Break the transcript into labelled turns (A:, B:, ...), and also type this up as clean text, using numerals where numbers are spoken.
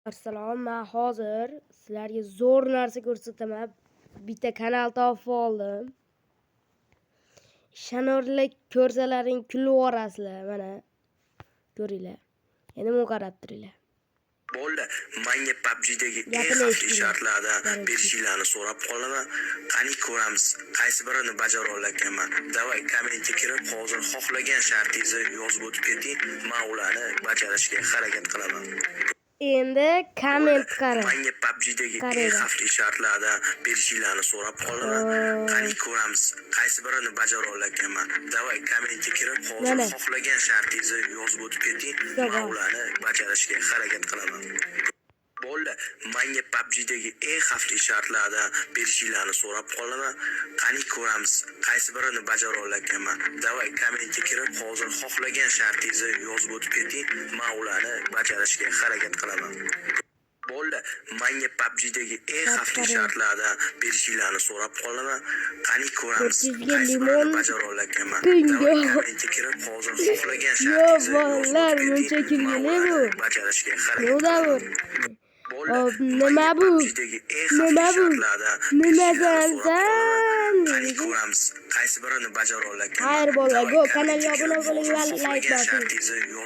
A: Assalom, men hozir sizlarga zo'r narsa ko'rsataman. Bitta kanal topib oldim. Ishonarli ko'rsalaring kulib orasizlar, mana. Ko'ringlar. Endi men qarab turinglar.
B: Bo'ldi, menga PUBG'dagi eng xavfli shartlarda berishinglarni so'rab qolaman. Qani ko'ramiz, qaysi birini bajara olakanman. Davay, kommentga kirib, hozir xohlagan shartingizni yozib o'tib keting. Men ularni bajarishga harakat qilaman.
A: Endi komment qarang.
B: Menga PUBG'dagi eng xavfli shartlarda berishinglarni so'rab qolaman. Qani ko'ramiz, qaysi birini bajara olakanman. Davay, kommentga kirib, hozir xohlagan shartingizni yozib o'tib keting. Men ularni bajarishga harakat qilaman. Bo'ldi, menga PUBG'dagi eng xavfli shartlarda berishinglarni so'rab qolaman. Qani ko'ramiz, qaysi birini bajara olakanman. Davay, kommentga kirib, hozir xohlagan shartingizni yozib o'tib keting. Men ularni bajarishga harakat qilaman. Bo'ldi, menga PUBG'dagi eng xavfli shartlarda berishinglarni so'rab qolaman. Qani ko'ramiz, qaysi birini bajara olakanman. Davay, kommentga kirib, hozir xohlagan shartingizni yozib o'tib keting. Men ularni bajarishga harakat qilaman.
A: Nima bu? Nima bu?
B: Qani ko'ramiz, qaysi birini bajara olakanman.
A: Xayr, bolalar, kanalga obuna bo'ling va like bosing.